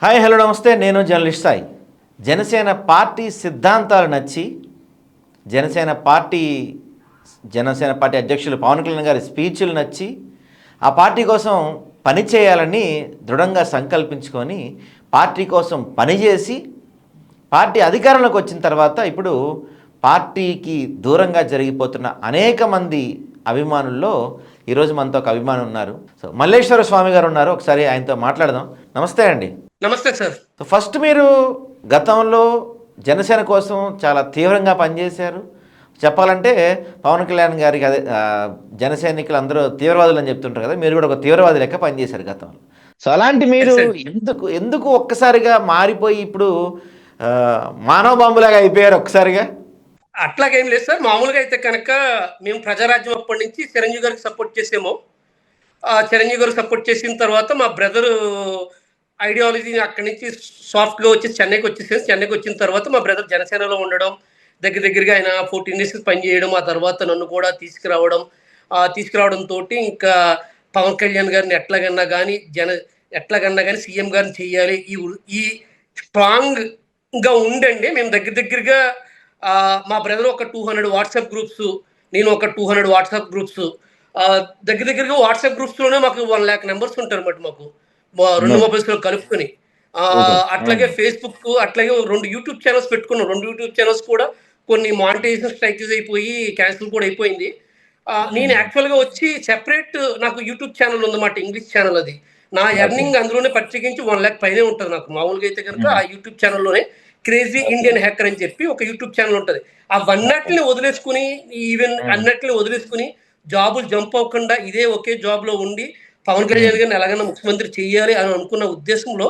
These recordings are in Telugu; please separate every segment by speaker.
Speaker 1: హాయ్ హలో నమస్తే. నేను జర్నలిస్ట్ సాయి. జనసేన పార్టీ సిద్ధాంతాలు నచ్చి జనసేన పార్టీ జనసేన పార్టీ అధ్యక్షులు పవన్ కళ్యాణ్ గారి స్పీచ్లు నచ్చి ఆ పార్టీ కోసం పని చేయాలని దృఢంగా సంకల్పించుకొని పార్టీ కోసం పనిచేసి పార్టీ అధికారంలోకి వచ్చిన తర్వాత ఇప్పుడు పార్టీకి దూరంగా జరిగిపోతున్న అనేక మంది అభిమానుల్లో ఈరోజు మనతో ఒక అభిమాని ఉన్నారు. సో మల్లేశ్వర స్వామి గారు ఉన్నారు. ఒకసారి ఆయనతో మాట్లాడదాం. నమస్తే అండి.
Speaker 2: నమస్తే సార్.
Speaker 1: సో ఫస్ట్ మీరు గతంలో జనసేన కోసం చాలా తీవ్రంగా పనిచేశారు. చెప్పాలంటే పవన్ కళ్యాణ్ గారికి అదే జన సైనికులు అందరూ తీవ్రవాదులు అని చెప్తుంటారు కదా, మీరు కూడా ఒక తీవ్రవాది లెక్క పనిచేశారు గతంలో. సో అలాంటి మీరు ఎందుకు ఎందుకు ఒక్కసారిగా మారిపోయి ఇప్పుడు మానవ బాంబులాగా అయిపోయారు ఒక్కసారిగా?
Speaker 2: అట్లాగేం లేదు సార్. మామూలుగా అయితే కనుక మేము ప్రజారాజ్యం అప్పటి నుంచి చిరంజీవి గారికి సపోర్ట్ చేసాము. చిరంజీవి గారికి సపోర్ట్ చేసిన తర్వాత మా బ్రదరు ఐడియాలజీని అక్కడి నుంచి సాఫ్ట్గా వచ్చి చెన్నైకి వచ్చేసి, చెన్నైకి వచ్చిన తర్వాత మా బ్రదర్ జనసేనలో ఉండడం, దగ్గరగా ఆయన 14 ఇయర్స్ పనిచేయడం, ఆ తర్వాత నన్ను కూడా తీసుకురావడంతో ఇంకా పవన్ కళ్యాణ్ గారిని ఎట్లాగన్నా కానీ సీఎం గారిని చెయ్యాలి, ఈ స్ట్రాంగ్గా ఉండండి. మేము దగ్గరగా మా బ్రదర్ ఒక 200 వాట్సాప్ గ్రూప్స్, నేను ఒక 200 వాట్సాప్ గ్రూప్స్, దగ్గరగా వాట్సాప్ గ్రూప్స్లోనే మాకు 1 lakh నెంబర్స్ ఉంటారు అన్నమాట. మాకు 2 మొబైల్స్లో కలుపుకొని, అట్లాగే ఫేస్బుక్, అట్లాగే 2 యూట్యూబ్ ఛానల్స్ పెట్టుకున్నాం. 2 యూట్యూబ్ ఛానల్స్ కూడా కొన్ని మానిటైజేషన్ స్ట్రైక్స్ అయిపోయి క్యాన్సిల్ కూడా అయిపోయింది. నేను యాక్చువల్గా వచ్చి సెపరేట్ నాకు యూట్యూబ్ ఛానల్ ఉందన్నమాట, ఇంగ్లీష్ ఛానల్. అది నా ఎర్నింగ్ అందులోనే ప్రత్యేకించి 1 lakh పైనే ఉంటుంది నాకు. మామూలుగా అయితే కనుక ఆ యూట్యూబ్ ఛానల్లోనే క్రేజీ ఇండియన్ హ్యాకర్ అని చెప్పి ఒక యూట్యూబ్ ఛానల్ ఉంటుంది. అవన్నిటిని వదిలేసుకుని, ఈవెన్ అన్నిటిని వదిలేసుకుని జాబులు జంప్ అవ్వకుండా ఇదే ఒకే జాబ్లో ఉండి పవన్ కళ్యాణ్ గారిని ఎలాగైనా ముఖ్యమంత్రి చేయాలి అని అనుకున్న ఉద్దేశంలో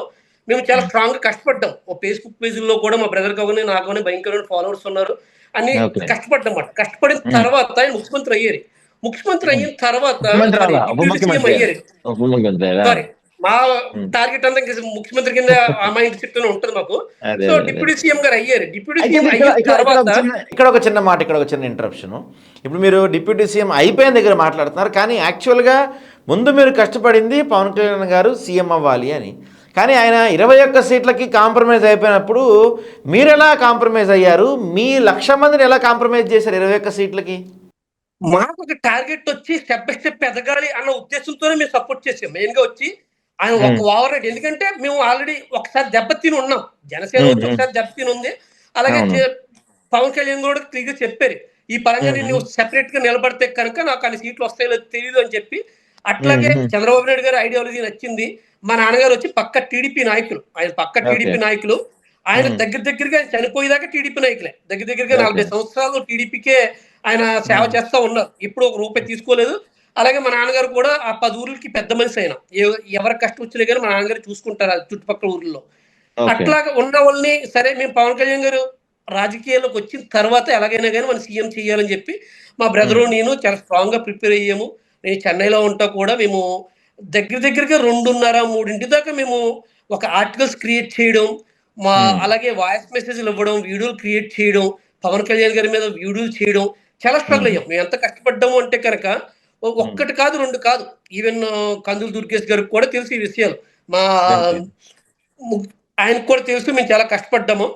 Speaker 2: మేము చాలా స్ట్రాంగ్గా కష్టపడ్డాం. ఓ ఫేస్బుక్ పేజీల్లో కూడా మా బ్రదర్ కాగానే నాకు భయంకరమైన ఫాలోవర్స్ ఉన్నారు అని కష్టపడ్డామాట. కష్టపడిన తర్వాత ఆయన ముఖ్యమంత్రి అయ్యారు. ముఖ్యమంత్రి అయిన తర్వాత సారీ, మా టార్గెట్ అంతా ఇంకా ముఖ్యమంత్రి కింద ఆ మైండ్ సెట్ ఉంటుంది మాకు. సో డిప్యూటీ సీఎం గారు అయ్యారు. డిప్యూటీ సీఎం అయిన తర్వాత
Speaker 1: ఇక్కడ ఒక చిన్న మాట, ఇక్కడ ఒక చిన్న ఇంటరప్షన్. ఇప్పుడు మీరు డిప్యూటీ సీఎం అయిపోయిన దగ్గర మాట్లాడుతున్నారు, కానీ యాక్చువల్గా ముందు మీరు కష్టపడింది పవన్ కళ్యాణ్ గారు సీఎం అవ్వాలి అని. కానీ ఆయన 21 సీట్లకి కాంప్రమైజ్ అయిపోయినప్పుడు మీరు ఎలా కాంప్రమైజ్ అయ్యారు? మీ 1,00,000 మందిని ఎలా కాంప్రమైజ్ చేశారు 21 సీట్లకి?
Speaker 2: మాకు ఒక టార్గెట్ వచ్చి స్టెప్ బై స్టెప్ ఎదగాలి అన్న ఉద్దేశంతోనే మేము సపోర్ట్ చేసాం. మెయిన్గా వచ్చి ఆయన ఒక ఓవర్ రేట్, ఎందుకంటే మేము ఆల్రెడీ ఒకసారి దెబ్బతిని ఉన్నాం. జనసేన వచ్చి ఒకసారి దెబ్బతిని ఉంది. అలాగే పవన్ కళ్యాణ్ కూడా క్లియర్గా చెప్పారు, ఈ పరంగా నేను సెపరేట్ గా నిలబడితే కనుక నాకు అన్ని సీట్లు వస్తాయో తెలియదు అని చెప్పి. అట్లాగే చంద్రబాబు నాయుడు గారి ఐడియాలజీ నచ్చింది. మా నాన్నగారు వచ్చి పక్క టీడీపీ నాయకులు, ఆయన పక్క టీడీపీ నాయకులు. ఆయన దగ్గరగా చనిపోయేదాకా టీడీపీ నాయకులే. దగ్గరగా 40 సంవత్సరాలు టీడీపీకే ఆయన సేవ చేస్తా ఉన్నారు. ఇప్పుడు ఒక రూపాయి తీసుకోలేదు. అలాగే మా నాన్నగారు కూడా ఆ 10 ఊర్లకి పెద్ద మనిషి అయినా, ఎవరి కష్టం వచ్చినా కానీ మా నాన్నగారు చూసుకుంటారు ఆ చుట్టుపక్కల ఊర్లో. అట్లాగా ఉన్న వాళ్ళని సరే మేము పవన్ కళ్యాణ్ గారు రాజకీయాల్లోకి వచ్చిన తర్వాత ఎలాగైనా కానీ మనం సీఎం చేయాలని చెప్పి మా బ్రదరు నేను చాలా స్ట్రాంగ్ గా ప్రిపేర్ అయ్యాము. నేను చెన్నైలో ఉంటా కూడా మేము దగ్గరగా 2:30-3 దాకా మేము ఒక ఆర్టికల్స్ క్రియేట్ చేయడం, అలాగే వాయిస్ మెసేజ్లు ఇవ్వడం, వీడియోలు క్రియేట్ చేయడం, పవన్ కళ్యాణ్ గారి మీద వీడియోలు చేయడం చాలా స్ట్రగుల్ అయ్యాం. మేము ఎంత కష్టపడ్డాము అంటే కనుక ఒక్కటి కాదు, 2 కాదు. ఈవెన్ కందులు దుర్గేష్ గారికి కూడా తెలుసు ఈ విషయాలు. మా ఆయనకు కూడా తెలుసు మేము చాలా కష్టపడ్డాము.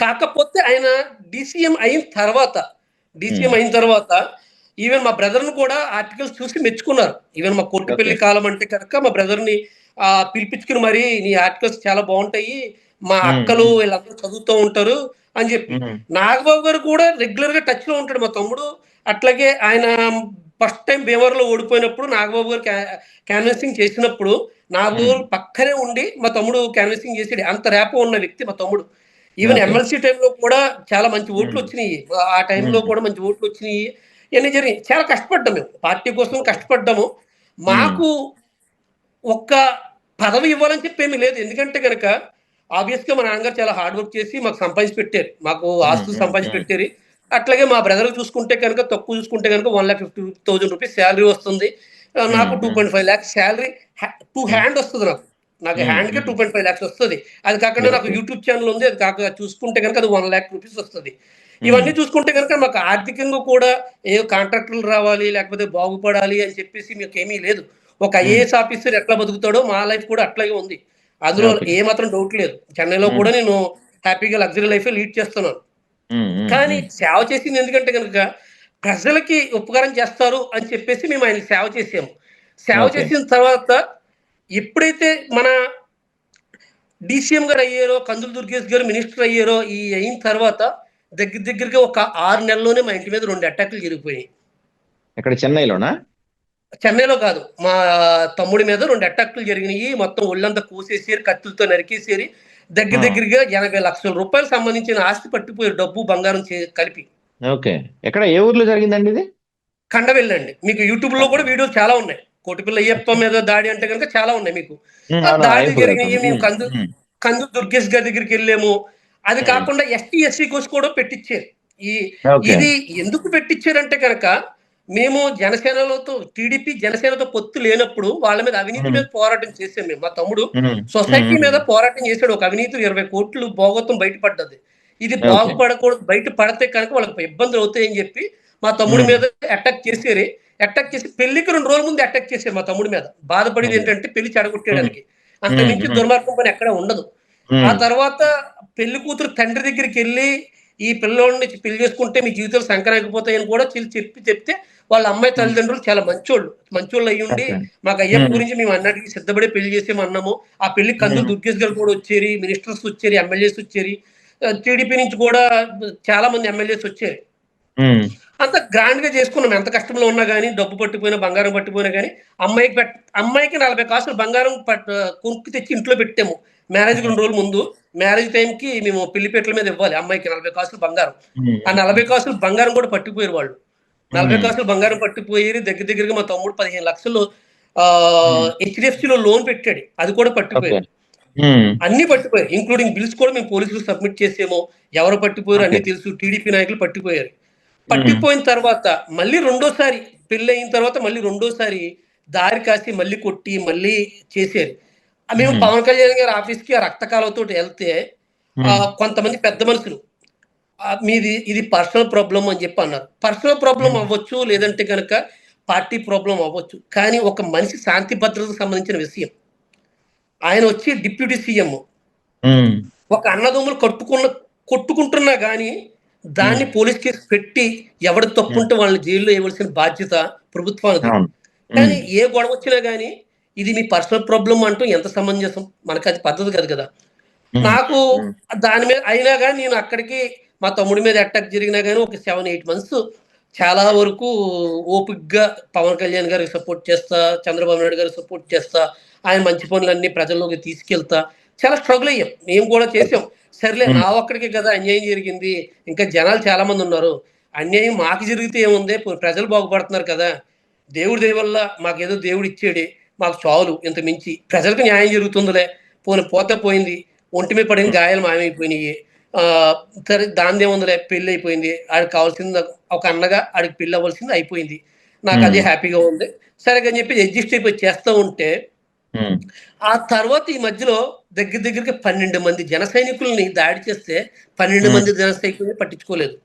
Speaker 2: కాకపోతే ఆయన డీసీఎం అయిన తర్వాత ఈవెన్ మా బ్రదర్ని కూడా ఆర్టికల్స్ చూసి మెచ్చుకున్నారు. ఈవెన్ మా కొట్టుపల్లి కాలం అంటే కనుక మా బ్రదర్ని పిలిపించుకుని మరి నీ ఆర్టికల్స్ చాలా బాగుంటాయి, మా అక్కలు వీళ్ళందరూ చదువుతూ ఉంటారు అని చెప్పి. నాగబాబు గారు కూడా రెగ్యులర్ గా టచ్ లో ఉంటాడు మా తమ్ముడు. అట్లాగే ఆయన ఫస్ట్ టైం భీమవరంలో ఓడిపోయినప్పుడు నాగబాబు గారు క్యాన్వాసింగ్ చేసినప్పుడు నాగబాబు గారు పక్కనే ఉండి మా తమ్ముడు క్యాన్వాసింగ్ చేసాడు. అంత ర్యాపో ఉన్న వ్యక్తి మా తమ్ముడు. ఈవెన్ ఎమ్మెల్సీ టైంలో కూడా చాలా మంచి ఓట్లు వచ్చినాయి. ఆ టైంలో కూడా మంచి ఓట్లు వచ్చినాయి. ఇవన్నీ జరిగి చాలా కష్టపడ్డాం. మేము పార్టీ కోసం కష్టపడ్డాము. మాకు ఒక్క పదవి ఇవ్వాలని చెప్పి ఏమీ లేదు. ఎందుకంటే కనుక ఆబ్వియస్ గా మా నాన్నగారు చాలా హార్డ్ వర్క్ చేసి మాకు సంపాదించి పెట్టారు, మాకు ఆస్తులు సంపాదించి పెట్టారు. అట్లాగే మా బ్రదర్ చూసుకుంటే కనుక, తక్కువ చూసుకుంటే కనుక 1,50,000 రూపీస్ శాలరీ వస్తుంది. నాకు 2.5 lakhs శాలరీ టు హ్యాండ్ వస్తుంది. నాకు హ్యాండ్ గా 2.5 lakhs వస్తుంది. అది కాకుండా నాకు యూట్యూబ్ ఛానల్ ఉంది. అది కాక చూసుకుంటే కనుక అది 1 lakh రూపీస్ వస్తుంది. ఇవన్నీ చూసుకుంటే కనుక మాకు ఆర్థికంగా కూడా ఏ కాంట్రాక్టర్లు రావాలి లేకపోతే బాగుపడాలి అని చెప్పేసి మీకు ఏమీ లేదు. ఒక ఐఏఎస్ ఆఫీసర్ ఎట్లా బతుకుతాడో మా లైఫ్ కూడా అట్లాగే ఉంది. అందులో
Speaker 1: ఓకే.
Speaker 2: ఏ మాత్రం డౌట్ లేదు. చెన్నైలో
Speaker 1: హ్మ్.
Speaker 2: కూడా నేను హ్యాపీగా లగ్జరీ లైఫే లీడ్ చేస్తున్నాను.
Speaker 1: హ్మ్. హ్మ్.
Speaker 2: కానీ
Speaker 1: హ్మ్.
Speaker 2: సేవ చేసింది ఎందుకంటే గనుక ప్రజలకి ఉపకారం చేస్తారు అని చెప్పేసి మేము ఆయనకి సేవ చేసాము. సేవ
Speaker 1: ఓకే.
Speaker 2: చేసిన తర్వాత ఎప్పుడైతే మన డీసీఎం గారు అయ్యారో, కందులు దుర్గేష్ గారు మినిస్టర్ అయ్యారో, ఈ అయిన తర్వాత దగ్గరగా ఒక 6 నెలల్లోనే మా ఇంటి మీద 2 అటాకులు జరిగిపోయాయి.
Speaker 1: ఎక్కడ చెన్నైలోనా?
Speaker 2: చెన్నైలో కాదు. మా తమ్ముడి మీద 2 అటాకులు జరిగినియి. మొత్తం ఒళ్ళంతా కోసేసారు, కత్తులతో నరికేసారు.
Speaker 1: ఆ!
Speaker 2: దగ్గరగా రూ. 80,00,000 సంబంధించిన ఆస్తి పట్టుకుపోయారు. డబ్బు, బంగారం కలిపి.
Speaker 1: ఓకే. ఎక్కడ ఏ ఊర్లో జరిగిందండి ఇది?
Speaker 2: కండవెల్లండి. మీకు యూట్యూబ్‌లో కూడా
Speaker 1: ఓకే.
Speaker 2: వీడియోలు చాలా ఉన్నాయి. కోటిపల్లి అయ్యప్ప
Speaker 1: ఓకే.
Speaker 2: మీద దాడి అంటే గనుక చాలా ఉన్నాయి మీకు. ఆ
Speaker 1: అవునవును.
Speaker 2: దాడులు
Speaker 1: అయ్యప్ప గారితో.
Speaker 2: జరిగినయి. మేము
Speaker 1: హ్మ్. హ్మ్.
Speaker 2: కందు దుర్గేష్ గారి దగ్గరికెళ్ళాము. అది
Speaker 1: హ్మ్.
Speaker 2: కాకుండా ఎస్టీ, ఎస్సీ కోర్స్ కూడా పెట్టిచ్చారు. ఈ
Speaker 1: ఓకే.
Speaker 2: ఇది ఎందుకు పెట్టిచ్చారంటే గనక, మేము జనసేనలతో టీడీపీ, జనసేనతో పొత్తు లేనప్పుడు వాళ్ళ మీద అవినీతి
Speaker 1: హ్మ్.
Speaker 2: మీద పోరాటం చేసాం మేము. మా తమ్ముడు
Speaker 1: హ్మ్. హ్మ్.
Speaker 2: సొసైటీ
Speaker 1: హ్మ్.
Speaker 2: మీద పోరాటం చేసాడు. ఒక అవినీతి 20,00,00,000 భోగతం బయటపడ్డది. ఇది
Speaker 1: ఓకే.
Speaker 2: బాగుపడకూడదు, బయట పడితే కనుక వాళ్ళకి ఇబ్బందులవుతాయని చెప్పి మా తమ్ముడి
Speaker 1: హ్మ్.
Speaker 2: మీద అటాక్ చేసారు. అటాక్ చేసి పెళ్లికి 2 రోజుల ముందు అటాక్ చేసారు మా తమ్ముడి మీద. బాధపడేది
Speaker 1: అయ్యో!
Speaker 2: ఏంటంటే పెళ్లి
Speaker 1: హ్మ్.
Speaker 2: చెడగొట్టేయడానికి. అంతకు
Speaker 1: హ్మ్.
Speaker 2: మించి
Speaker 1: హ్మ్.
Speaker 2: దుర్మార్గం పని ఎక్కడ ఉండదు. ఆ
Speaker 1: హ్మ్.
Speaker 2: తర్వాత పెళ్లి కూతురు తండ్రి దగ్గరికెళ్ళి, "ఈ పిల్లోడిని పెళ్లి చేసుకుంటే మీ జీవితాలు సంకనాకిపోతాయని" కూడా చెప్తే వాళ్ళ అమ్మాయి
Speaker 1: హ్మ్.
Speaker 2: తల్లిదండ్రులు చాలా మంచోళ్ళు. మంచోళ్ళు అయ్యుండి,
Speaker 1: ఓకే.
Speaker 2: "మాకు అయ్యప్ప
Speaker 1: హ్మ్.
Speaker 2: గురించి మేము అన్నిటికి సిద్ధపడే పెళ్లి చేసామన్నాము." ఆ పెళ్లికి కందులు
Speaker 1: హ్మ్.
Speaker 2: దుర్గేష్ గారు కూడా వచ్చేరి, మినిస్టర్స్ వచ్చేరి, ఎమ్మెల్యేస్ వచ్చేరి. టీడీపీ నుంచి కూడా చాలా మంది ఎమ్మెల్యేస్ వచ్చారు.
Speaker 1: హ్మ్.
Speaker 2: అంత గ్రాండ్‌గా చేసుకున్నాం. ఎంత కష్టంలో ఉన్నా గాని, డబ్బు పట్టిపోయినా, బంగారం పట్టిపోయినా గాని, అమ్మాయికి పెట్ అమ్మాయికి 40 కాసులు బంగారం కొనుక్కు తెచ్చి ఇంట్లో పెట్టాము. మ్యారేజ్‌కి 2 రోజుల ముందు. మ్యారేజ్ టైమ్‌కి మేము పెళ్లి పీటల మీద ఇవ్వాలి అమ్మాయికి 40 కాసులు బంగారం.
Speaker 1: హ్మ్.
Speaker 2: ఆ 40 కాసులు బంగారం కూడా పట్టుకుపోయారు వాళ్ళు. 40
Speaker 1: హ్మ్.
Speaker 2: కాసులు బంగారం పట్టుకుపోయి దగ్గరగా మా తమ్ముడు 15,00,000
Speaker 1: హ్మ్.
Speaker 2: హెచ్‌డీఎఫ్‌సీలో లోన్ పెట్టాడు. అది కూడా
Speaker 1: ఓకే.
Speaker 2: పట్టుకుపోయారు.
Speaker 1: హ్మ్.
Speaker 2: అన్నీ పట్టిపోయారు. ఇంక్లూడింగ్ బిల్స్ కూడా మేము పోలీసులకు సబ్మిట్ చేసాము. ఎవరు పట్టిపోయారో
Speaker 1: ఓకే.
Speaker 2: అన్నీ తెలుసు. టీడీపీ నాయకులు పట్టిపోయారు.
Speaker 1: హ్మ్.
Speaker 2: పట్టిపోయిన తర్వాత మళ్ళీ రెండోసారి పెళ్లయిన తర్వాత మళ్ళీ రెండోసారి దారి కాసి మళ్ళీ కొట్టి, మళ్ళీ చేశారు. మేము
Speaker 1: హ్మ్.
Speaker 2: పవన్ కళ్యాణ్ గారి ఆఫీస్‌కి ఆ రక్త కాలువతోటి ఎళ్తే
Speaker 1: హ్మ్.
Speaker 2: కొంతమంది పెద్ద మనుషులు మీది ఇది పర్సనల్ ప్రాబ్లమ్ అని చెప్పి అన్నారు. పర్సనల్ ప్రాబ్లమ్
Speaker 1: హ్మ్.
Speaker 2: అవ్వచ్చు. లేదంటే గనక పార్టీ ప్రాబ్లమ్ అవ్వచ్చు. కానీ ఒక మనిషి శాంతి భద్రతకు సంబంధించిన విషయం. ఆయన వచ్చి డిప్యూటీ సీఎం.
Speaker 1: హ్మ్.
Speaker 2: ఒక అన్నదమ్ములు కొట్టుకుంటున్నా గాని,
Speaker 1: హ్మ్.
Speaker 2: దాన్ని పోలీస్ కేస్ పెట్టి, ఎవడు
Speaker 1: హ్మ్.
Speaker 2: తప్పుంటే వాళ్ళని జైల్‌లో ఏయవలసిన బాధ్యత ప్రభుత్వానిది.
Speaker 1: అవును. హ్మ్.
Speaker 2: కానీ ఏ గొడవొచ్చినా గాని, ఇది మీ పర్సనల్ ప్రాబ్లమ్ అంటూ ఎంత సమంజసం? మనకది పద్ధతి కాదు కదా!
Speaker 1: హ్మ్.
Speaker 2: నాకు
Speaker 1: హ్మ్.
Speaker 2: దాని మీద అయినా గాని నేను అక్కడికి మా తమ్ముడి మీద అటాక్ జరిగినా గాని ఒక 7, 8 మంత్స్ చాలా వరకు ఓపికగా పవన్ కళ్యాణ్ గారికి సపోర్ట్ చేస్తా, చంద్రబాబు నాయుడు గారికి సపోర్ట్ చేస్తా, ఆయన మంచి పనులన్నీ ప్రజల్లోకి తీసుకెళ్తా చాలా స్ట్రగుల్ అయ్యాం. మేము కూడా
Speaker 1: ఓకే.
Speaker 2: చేసాం. సర్లే
Speaker 1: హ్మ్.
Speaker 2: నా ఒక్కడికే కదా అన్యాయం జరిగింది. ఇంకా జనాలు చాలా మంది ఉన్నారు. అన్యాయం మాకు జరిగితే ఏముంది? ప్రజలు బాగుపడుతున్నారు కదా! దేవుడి దయ వల్ల మాకేదో దేవుడిచ్చాడే. మాకు చాలు ఇంతకు మించి. ప్రజలకు న్యాయం జరుగుతుందిలే. పోనీ పోతే పోయింది. ఒంటి మీద పడిన
Speaker 1: హ్మ్.
Speaker 2: గాయాలు మాయమైపోయినియి. ఆహ్, సరే దానిదేముందిలే పెళ్లయిపోయింది. ఆడికి కావాల్సింది ఒక అన్నగా ఆడికి పెళ్లవ్వాల్సింది అయిపోయింది. నాకదే
Speaker 1: హ్మ్.
Speaker 2: హ్యాపీగా ఉంది. సరే అని చెప్పి అడ్జస్ట్ అయిపోయి చేస్తా ఉంటే,
Speaker 1: హ్మ్.
Speaker 2: ఆ తర్వాత ఈ మధ్యలో దగ్గరగా 12 మంది జన సైనికుల్ని దాడి చేస్తే 12
Speaker 1: హ్మ్.
Speaker 2: మంది జన సైనికుల్ని పట్టించుకోలేదు.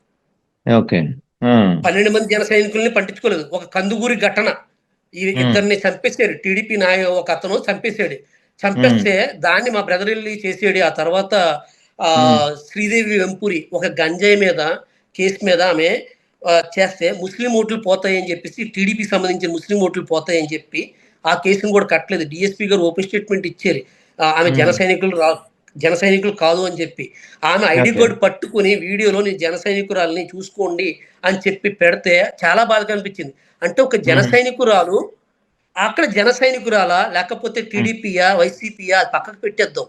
Speaker 1: ఓకే. ఆ!
Speaker 2: 12 మంది జన సైనికుల్ని పట్టించుకోలేదు. ఒక కందుకూరి ఘటన. ఈ
Speaker 1: హ్మ్.
Speaker 2: ఇద్దరిని చంపేసారు. టీడీపీ ఒకతను చంపేసాడు.
Speaker 1: హ్మ్.
Speaker 2: చంపేస్తే దాన్ని మా బ్రదర్ ఎళ్లి చేసాడు. ఆ తర్వాత
Speaker 1: హ్మ్.
Speaker 2: శ్రీదేవి వెంపురి ఒక గంజాయి మీద కేసు మీద ఆమె చేస్తే ముస్లిం ఓట్లు పోతాయని చెప్పేసి టీడీపీకి సంబంధించిన ముస్లిం ఓట్లు పోతాయని చెప్పి ఆ కేసుని కూడా కట్టలేదు. డీఎస్పీ గారు ఓపెన్ స్టేట్మెంట్ ఇచ్చారు. ఆమె
Speaker 1: హ్మ్.
Speaker 2: జన సైనికులు కాదు అని చెప్పి. ఆమె ఐడీ
Speaker 1: ఓకే.
Speaker 2: కార్డ్ పట్టుకొని వీడియోలో నేను జన సైనికురాలిని చూసుకోండి అని చెప్పి పెడితే చాలా బాధగా అనిపించింది. అంటే ఒక జన
Speaker 1: హ్మ్.
Speaker 2: సైనికురాలు అక్కడ జన సైనికురాలా? లేకపోతే
Speaker 1: హ్మ్.
Speaker 2: టీడీపీయా? వైసీపీయా? అది పక్కకు పెట్టేద్దాం.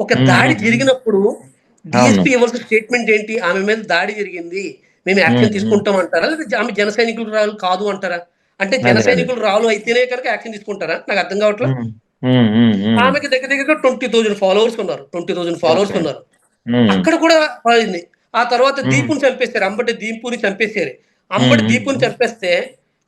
Speaker 2: ఒక
Speaker 1: హ్మ్.
Speaker 2: దాడి
Speaker 1: హ్మ్. హ్మ్.
Speaker 2: జరిగినప్పుడు
Speaker 1: అవును.
Speaker 2: డీఎస్పీ ఇవ్వాల్సిన స్టేట్మెంట్ ఏంటి? ఆమె మీద దాడి జరిగింది. మేము
Speaker 1: హ్మ్.
Speaker 2: యాక్షన్
Speaker 1: హ్మ్.
Speaker 2: తీసుకుంటాం అంటారా? లేదా ఆమె జన సైనికురాలు కాదు అంటారా? అంటే జన
Speaker 1: అదే. అదే.
Speaker 2: సైనికురాలు అయితేనే కనుక యాక్షన్ తీసుకుంటారా? నాకు అర్థం కావట్లా.
Speaker 1: హ్మ్. హ్మ్. హ్మ్. హ్మ్.
Speaker 2: ఆమెకి దగ్గరగా 20,000 ఫాలోవర్స్ ఉన్నారు. 20,000 ఫాలోవర్స్
Speaker 1: ఓకే.
Speaker 2: ఉన్నారు.
Speaker 1: హ్మ్.
Speaker 2: అక్కడ కూడా అయింది. ఆ తర్వాత
Speaker 1: హ్మ్.
Speaker 2: దీపుని చంపేసారు. అంబటి దీపుని చంపేసారు.
Speaker 1: హ్మ్.
Speaker 2: అంబటి
Speaker 1: హ్మ్.
Speaker 2: దీపుని
Speaker 1: హ్మ్.
Speaker 2: చంపేస్తే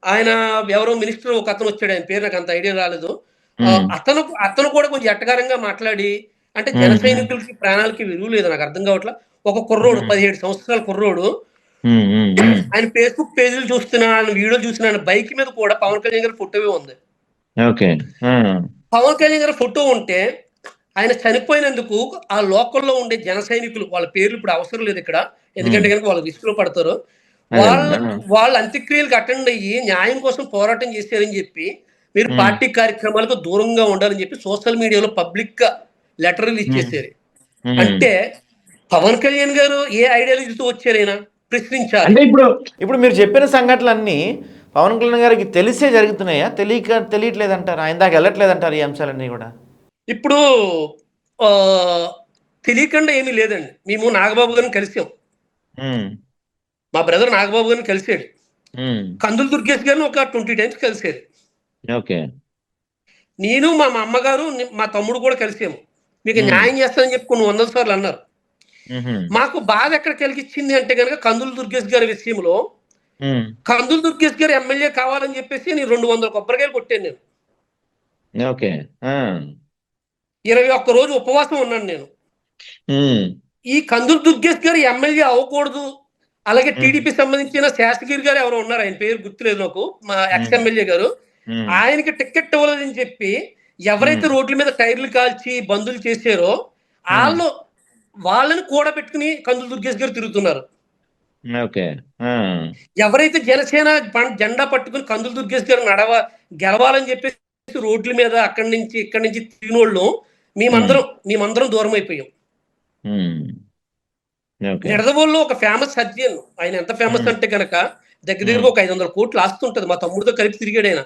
Speaker 2: ఆయన ఎవరో మినిస్టర్ ఒకతను వచ్చాడు. ఆయన పేరు నాకు అంత ఐడియా రాలేదు.
Speaker 1: హ్మ్.
Speaker 2: అతను అతను కూడా కొంచెం ఎట్టకారంగా మాట్లాడి అంటే జన
Speaker 1: హ్మ్. హ్మ్.
Speaker 2: సైనికులకి ప్రాణాలకి విలువ లేదు నాకు అర్థం కావట్లా. ఒక కుర్రోడు
Speaker 1: హ్మ్.
Speaker 2: 17 సంవత్సరాల కుర్రోడు
Speaker 1: హ్మ్. హ్మ్. హ్మ్.
Speaker 2: ఆయన ఫేస్‌బుక్ పేజ్‌లు చూస్తున్నా, ఆయన వీడియోలు చూస్తున్నా, ఆయన బైక్ మీద కూడా పవన్ కళ్యాణ్ గారి ఫోటోవే ఉంది.
Speaker 1: ఓకే. ఆ!
Speaker 2: పవన్ కళ్యాణ్ గారి ఫోటో ఉంటే ఆయన చనిపోయినందుకు ఆ లోకల్లో ఉండే జన సైనికులు, వాళ్ళ పేర్లు ఇప్పుడు అవసరం లేదు ఇక్కడ, ఎందుకంటే కనుక వాళ్ళు రిస్క్ లో పడతారు. వాళ్ళ వాళ్ళ అంత్యక్రియలకు అటెండ్ అయ్యి న్యాయం కోసం పోరాటం చేశారని చెప్పి మీరు పార్టీ కార్యక్రమాలకు దూరంగా ఉండాలని చెప్పి సోషల్ మీడియాలో పబ్లిక్ గా లెటర్లు ఇచ్చేసారు. అంటే పవన్ కళ్యాణ్ గారు ఏ ఐడియాలజీతో వచ్చారైనా ప్రశ్నించాలి.
Speaker 3: అంటే
Speaker 1: ఇప్పుడు మీరు చెప్పిన సంఘటనలన్నీ పవన్ కళ్యాణ్ గారికి తెలిసే జరుగుతున్నాయా, తెలియట్లేదంటారు, ఆయన దాకా వెళ్ళట్లేదంటారు ఈ అంశాలన్నీ కూడా?
Speaker 2: ఇప్పుడు తెలియకుండా ఏమీ లేదండి. మేము నాగబాబు గారిని కలిసాం, మా బ్రదర్ నాగబాబు గారిని కలిసాడు, కందులు దుర్గేష్ గారిని ఒక 20 times కలిసాడు. నేను మా అమ్మగారు మా తమ్ముడు కూడా కలిసాము. మీకు న్యాయం చేస్తానని చెప్పి కొన్ని 100 సార్లు అన్నారు. మాకు బాధ ఎక్కడ కలిగించింది అంటే కనుక కందులు దుర్గేష్ గారి విషయంలో, కందులు దుర్గేష్ గారు ఎమ్మెల్యే కావాలని చెప్పేసి నేను 200 కొబ్బరికాయలు కొట్టాను. నేను 21 రోజు ఉపవాసం ఉన్నాను నేను. ఈ కందులు దుర్గేష్ గారు ఎమ్మెల్యే అవ్వకూడదు. అలాగే టీడీపీ సంబంధించిన శాసగిరి గారు ఎవరో ఉన్నారు, ఆయన పేరు గుర్తులేదు నాకు, మా ఎక్స్ ఎమ్మెల్యే గారు, ఆయనకి టికెట్ ఇవ్వలేదని చెప్పి ఎవరైతే రోడ్ల మీద టైర్లు కాల్చి బందులు చేశారో వాళ్ళని కూడా పెట్టుకుని కందులు దుర్గేష్ గారు తిరుగుతున్నారు. ఎవరైతే జనసేన జెండా పట్టుకుని కందులు దుర్గేష్ గారు గెలవాలని చెప్పేసి రోడ్ల మీద ఇక్కడి నుంచి తిరిగిన వాళ్ళు మేమందరం దూరం అయిపోయాం. నిడదవోల్లో ఒక ఫేమస్ సర్జన్, ఆయన ఎంత ఫేమస్ అంటే కనుక దగ్గరగా ఒక 500 కోట్లు ఆస్తుంటది. మా తమ్ముడితో కలిపి తిరిగాడు ఆయన.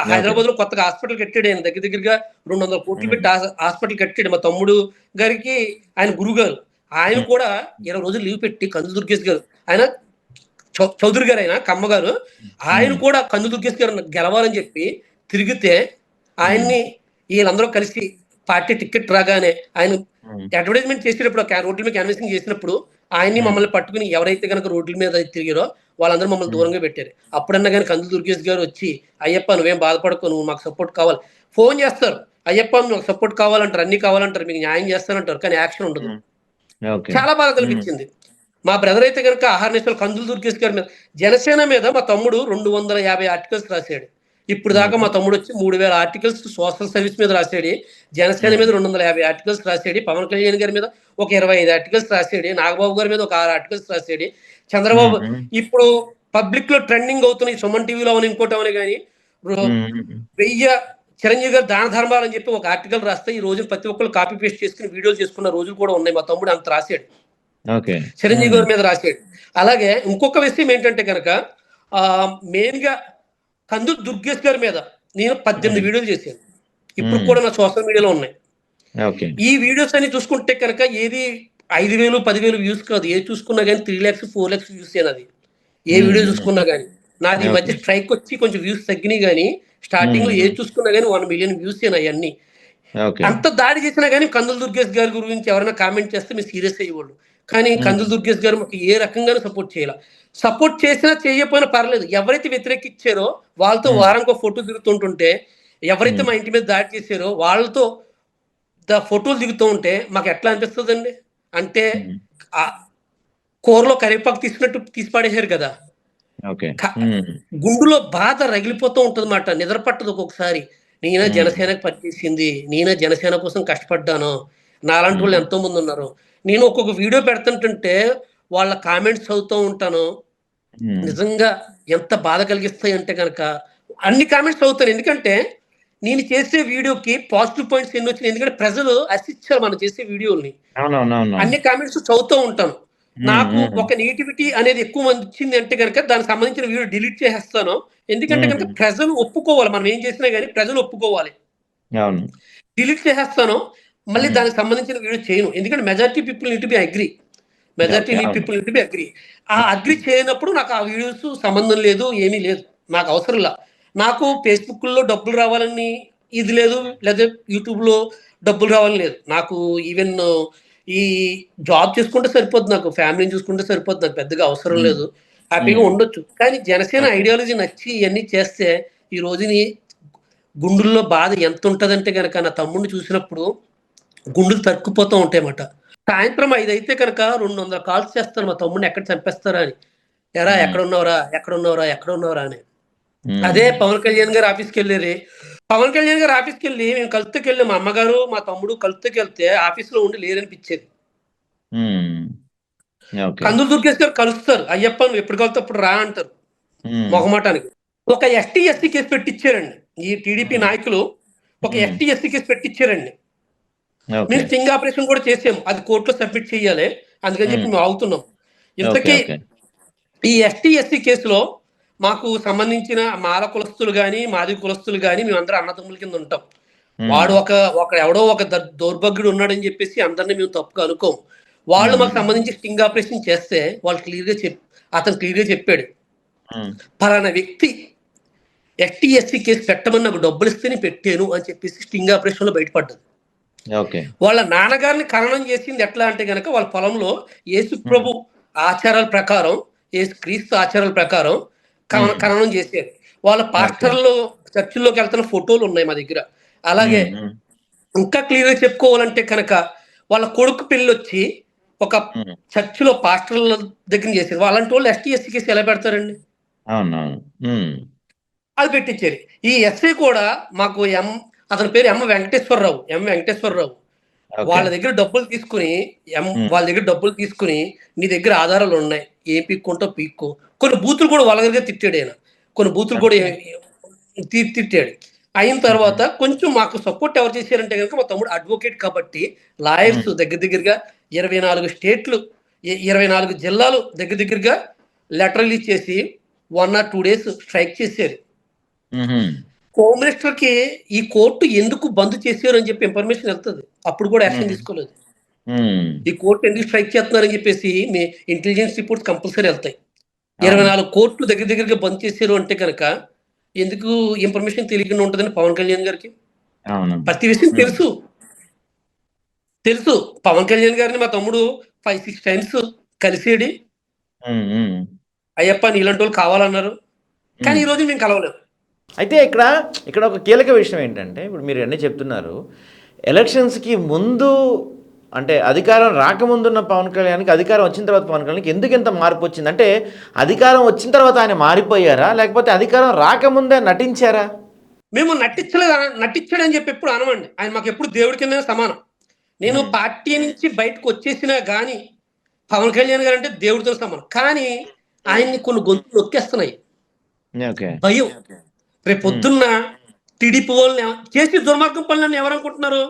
Speaker 2: హైదరాబాద్ లో కొత్తగా హాస్పిటల్ కట్టాడు ఆయన, దగ్గరగా 200 కోట్లు పెట్టి హాస్పిటల్ కట్టాడు. మా తమ్ముడు గారికి ఆయన గురువు గారు, ఆయన కూడా 20 రోజులు లీవ్ పెట్టి కందులు దుర్గేష్ గారు, ఆయన చౌదరి గారు, ఆయన కమ్మ గారు, ఆయన కూడా కందులు దుర్గేష్ గారు గెలవాలని చెప్పి తిరిగితే ఆయన్ని వీళ్ళందరూ కలిసి పార్టీ టికెట్ రాగానే ఆయన అడ్వర్టైజ్మెంట్ చేసేటప్పుడు రోడ్ల మీద క్యాన్వాసింగ్ చేసినప్పుడు ఆయన్ని మమ్మల్ని పట్టుకుని ఎవరైతే కనుక రోడ్ల మీద తిరిగారో వాళ్ళందరూ మమ్మల్ని దూరంగా పెట్టారు. అప్పుడన్నా కానీ కందులు దుర్గేష్ గారు వచ్చి, అయ్యప్ప నువ్వేం బాధపడకు, నువ్వు మాకు సపోర్ట్ కావాలి, ఫోన్ చేస్తారు, అయ్యప్ప నువ్వు సపోర్ట్ కావాలంటారు, అన్ని కావాలంటారు, మీకు న్యాయం చేస్తానంటారు, కానీ యాక్షన్ ఉండదు. చాలా బాధ కనిపించింది. మా బ్రదర్ అయితే కనుక ఆహార్నేశ్వర కందులు దుర్గేష్ గారి మీద, జనసేన మీద మా తమ్ముడు 250 ఆర్టికల్స్ రాశాడు. ఇప్పుడు దాకా మా తమ్ముడు వచ్చి 3000 ఆర్టికల్స్ సోషల్ సర్వీస్ మీద రాశాడు. జనసేన మీద 250 ఆర్టికల్స్ రాశాడు. పవన్ కళ్యాణ్ గారి మీద ఒక 25 ఆర్టికల్స్ రాశాడు. నాగబాబు గారి మీద ఒక 6 ఆర్టికల్స్ రాశాడు. చంద్రబాబు ఇప్పుడు పబ్లిక్ లో ట్రెండింగ్ అవుతున్నాయి, సుమన్ టీవీలో అవని ఇంకోటి అవని కానీ 1000 చిరంజీవి గారు దాన ధర్మాలు అని చెప్పి ఒక ఆర్టికల్ రాస్తే ఈ రోజు ప్రతి ఒక్కరు కాపీ పేస్ట్ చేసుకుని వీడియోలు చేసుకున్న రోజులు కూడా ఉన్నాయి. మా తమ్ముడు అంత రాశాడు, చిరంజీవి గారి మీద రాశాడు. అలాగే ఇంకొక విషయం ఏంటంటే కనుక మెయిన్ గా కందులు దుర్గేష్ గారి మీద నేను 18 వీడియోలు చేశాను. ఇప్పుడు కూడా నా సోషల్ మీడియాలో ఉన్నాయి. ఈ వీడియోస్ అన్ని చూసుకుంటే కనుక ఏది 5,000 10,000 వ్యూస్ కాదు, ఏది చూసుకున్నా కానీ 3 lakhs 4 lakhs వ్యూస్ అది ఏ వీడియో చూసుకున్నా కానీ. నాది ఈ మధ్య స్ట్రైక్ వచ్చి కొంచెం వ్యూస్ తగ్గినాయి, కానీ స్టార్టింగ్ లో ఏది చూసుకున్నా కానీ 1 million వ్యూస్ అవన్నీ. అంత దాడి చేసినా కానీ కందులు దుర్గేష్ గారి గురించి ఎవరైనా కామెంట్ చేస్తే మీరు సీరియస్ అయ్యేవాళ్ళు. కానీ కందులు దుర్గేష్ గారు మాకు ఏ రకంగానూ సపోర్ట్ చేయాల. సపోర్ట్ చేసినా చేయకపోయినా పర్లేదు, ఎవరైతే వ్యతిరేకించారో వాళ్ళతో వారానికి ఒక ఫోటో దిగుతుంటుంటే, ఎవరైతే మా ఇంటి మీద దాడి చేశారో వాళ్ళతో ఫోటోలు దిగుతూ ఉంటే మాకు ఎట్లా అనిపిస్తుందండి? అంటే కూరలో కరివేపాకు తీసినట్టు తీసి పడేశారు కదా. గుండులో బాధ రగిలిపోతూ ఉంటుంది మాట, నిద్ర పట్టదు ఒక్కొక్కసారి. నేనే జనసేనకు పనిచేసింది, నేనే జనసేన కోసం కష్టపడ్డాను, నాలాంటి వాళ్ళు ఎంతో మంది ఉన్నారు. నేను ఒక్కొక్క వీడియో పెడుతుంటుంటే వాళ్ళ కామెంట్స్ చదువుతూ ఉంటాను, నిజంగా ఎంత బాధ కలిగిస్తాయి అంటే కనుక అన్ని కామెంట్స్ చదువుతాను. ఎందుకంటే నేను చేసే వీడియోకి పాజిటివ్ పాయింట్స్ ఎన్ని వచ్చినాయి, ఎందుకంటే ప్రజలు హర్షించారు మనం చేసే వీడియోల్ని. అన్ని కామెంట్స్ చదువుతూ ఉంటాను. నాకు ఒక నెగిటివిటీ అనేది ఎక్కువ మంది వచ్చింది అంటే కనుక దానికి సంబంధించిన వీడియో డిలీట్ చేసేస్తాను. ఎందుకంటే కనుక ప్రజలు ఒప్పుకోవాలి, మనం ఏం చేసినా కానీ ప్రజలు ఒప్పుకోవాలి. డిలీట్ చేసేస్తాను, మళ్ళీ దానికి సంబంధించిన వీడియో చేయను. ఎందుకంటే majority people neat B agree, ఆ అగ్రి చేయనప్పుడు నాకు ఆ వీడియోస్ సంబంధం లేదు, ఏమీ లేదు, నాకు అవసరం లా. నాకు ఫేస్బుక్ లో డబ్బులు రావాలని ఇది లేదు, లేదా యూట్యూబ్ లో డబ్బులు రావాలని లేదు. నాకు ఈవెన్ ఈ జాబ్ చేసుకుంటే సరిపోద్ది, నాకు ఫ్యామిలీని చూసుకుంటే సరిపోద్ది, నాకు పెద్దగా అవసరం లేదు, హ్యాపీగా ఉండొచ్చు. కానీ జనసేన ఐడియాలజీ నచ్చి ఇవన్నీ చేస్తే ఈ రోజుని గుండెల్లో బాధ ఎంత ఉంటదంటే కనుక నా తమ్ముడిని చూసినప్పుడు గుండెలు తరుక్కుపోతూ ఉంటాయన్నమాట. సాయంత్రం 5 అయితే కనుక 200 కాల్స్ చేస్తాను మా తమ్ముడిని ఎక్కడ చంపేస్తారా అని, ఎరా ఎక్కడున్నావురా అని. అదే పవన్ కళ్యాణ్ గారు ఆఫీస్కి వెళ్ళారు. పవన్ కళ్యాణ్ గారు ఆఫీస్కి వెళ్ళి మేము కలుపుకి వెళ్ళి మా అమ్మగారు మా తమ్ముడు కలుపుకి వెళ్తే ఆఫీస్లో ఉండి లేరనిపించేది. కందులు దుర్గేష్ గారు కలుస్తారు, అయ్యప్ప నువ్వు ఎప్పుడు కలుగుతా అప్పుడు రా అంటారు మొహమాటానికి. ఒక ఎస్టీ ఎస్సీ కేసు పెట్టించారండి ఈ టీడీపీ నాయకులు, ఒక ఎస్టీ ఎస్సీ కేసు పెట్టించారండి. మేము స్టింగ్ ఆపరేషన్ కూడా చేసాము, అది కోర్టులో సబ్మిట్ చేయాలి, అందుకని చెప్పి మేము ఆగుతున్నాం. ఇంతకీ ఈ ఎస్టీ ఎస్సీ కేసులో మాకు సంబంధించిన మాల కులస్తులు కానీ మాది కులస్తులు కానీ మేమందరం అన్నదమ్ముల కింద ఉంటాం. వాడు ఒక ఎవడో ఒక దౌర్భాగ్యుడు ఉన్నాడని చెప్పేసి అందరినీ మేము తప్పుగా అనుకోం. వాళ్ళు మాకు సంబంధించి స్టింగ్ ఆపరేషన్ చేస్తే వాళ్ళు అతను క్లియర్గా చెప్పాడు, ఫలానా వ్యక్తి ఎస్టీ ఎస్సీ కేసు పెట్టమని నాకు డబ్బులు ఇస్తేనే పెట్టాను అని చెప్పేసి స్టింగ్ ఆపరేషన్ లో బయటపడ్డది. వాళ్ళ నాన్నగారిని ఖననం చేసింది ఎట్లా అంటే గనక వాళ్ళ పొలంలో యేసు ప్రభు ఆచారాల ప్రకారం, యేసు క్రీస్తు ఆచారాల ప్రకారం ఖననం చేసేది. వాళ్ళ పాస్టర్లు చర్చిల్లోకి వెళ్తున్న ఫోటోలు ఉన్నాయి మా దగ్గర. అలాగే ఇంకా క్లియర్ గా చెప్పుకోవాలంటే కనుక వాళ్ళ కొడుకు పెళ్లి వచ్చి ఒక చర్చిలో పాస్టర్ల దగ్గర చేసేది. అలాంటి వాళ్ళు ఎస్టీ ఎస్సీ కేసు ఎలా పెడతారండి? అది పెట్టించారు. ఈ ఎస్ఐ కూడా మాకు అతని పేరు ఎం వెంకటేశ్వరరావు. వాళ్ళ దగ్గర డబ్బులు తీసుకుని నీ దగ్గర ఆధారాలు ఉన్నాయి, ఏం పీక్కుంటో పీక్కో. కొన్ని బూతులు కూడా వాళ్ళ తిట్టాడు ఆయన, కొన్ని బూతులు కూడా తిట్టాడు. అయిన తర్వాత కొంచెం మాకు సపోర్ట్ ఎవరు చేశారంటే కనుక మా తమ్ముడు అడ్వకేట్ కాబట్టి లాయర్స్ దగ్గరగా 24 స్టేట్లు 24 జిల్లాలు దగ్గరగా లెటర్ రిలీజ్ చేసి 1 or 2 days స్ట్రైక్ చేశారు. హోమ్ మినిస్టర్ కి ఈ కోర్టు ఎందుకు బంద్ చేశారు అని చెప్పి ఇన్ఫర్మేషన్ వెళ్తుంది, అప్పుడు కూడా యాక్షన్ తీసుకోలేదు. ఈ కోర్టు ఎందుకు స్ట్రైక్ చేస్తున్నారని చెప్పేసి మీ ఇంటెలిజెన్స్ రిపోర్ట్స్ కంపల్సరీ వెళ్తాయి. 24 కోర్టులు దగ్గరగా బంద్ చేశారు అంటే కనుక ఎందుకు ఇన్ఫర్మేషన్ తెలియకుండా ఉంటుందని పవన్ కళ్యాణ్ గారికి ప్రతి విషయం తెలుసు. పవన్ కళ్యాణ్ గారిని మా తమ్ముడు 5-6 times కలిసేది, అయ్యప్ప నీలాంటి వాళ్ళు కావాలన్నారు, కానీ ఈ రోజు మేము కలవలేదు.
Speaker 1: అయితే ఇక్కడ ఒక కీలక విషయం ఏంటంటే, ఇప్పుడు మీరు అన్నీ చెప్తున్నారు, ఎలక్షన్స్కి ముందు అంటే అధికారం రాకముందున్న పవన్ కళ్యాణ్కి అధికారం వచ్చిన తర్వాత పవన్ కళ్యాణ్కి ఎందుకు ఇంత మార్పు వచ్చింది? అంటే అధికారం వచ్చిన తర్వాత ఆయన మారిపోయారా, లేకపోతే అధికారం రాకముందే నటించారా?
Speaker 2: మేము నటించాడని చెప్పి ఎప్పుడు అనమండి. ఆయన మాకు ఎప్పుడు దేవుడి కింద సమానం. నేను పార్టీ నుంచి బయటకు వచ్చేసినా కానీ పవన్ కళ్యాణ్ గారు అంటే దేవుడితో సమానం. కానీ ఆయన్ని కొన్ని గొంతులు నొక్కేస్తున్నాయి, భయం. రేపు పొద్దున్న టీడీపీ వాళ్ళని చేసి దుర్మార్గం పనులని ఎవరనుకుంటున్నారు?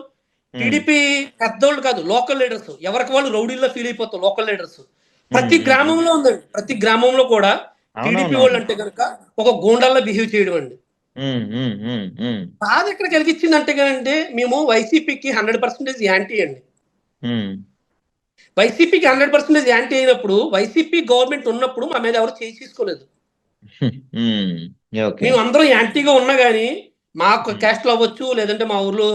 Speaker 2: టీడీపీ పెద్దోళ్ళు కాదు, లోకల్ లీడర్స్. ఎవరికి వాళ్ళు రౌడీల్లో ఫీల్ అయిపోతారు లోకల్ లీడర్స్. ప్రతి గ్రామంలో ఉందండి, ప్రతి గ్రామంలో కూడా టీడీపీ వాళ్ళు అంటే కనుక ఒక గూండాల్లో బిహేవ్ చేయడం అండి. బాధ ఎక్కడ కలిగించింది అంటే కనుక మేము వైసీపీకి 100% యాంటీ అండి. వైసీపీకి 100% యాంటీ అయినప్పుడు వైసీపీ గవర్నమెంట్ ఉన్నప్పుడు మా మీద ఎవరు చేసుకోలేదు. మేము అందరం యాంటీగా ఉన్నా గానీ మా క్యాస్ట్లు అవ్వచ్చు, లేదంటే మా ఊర్లో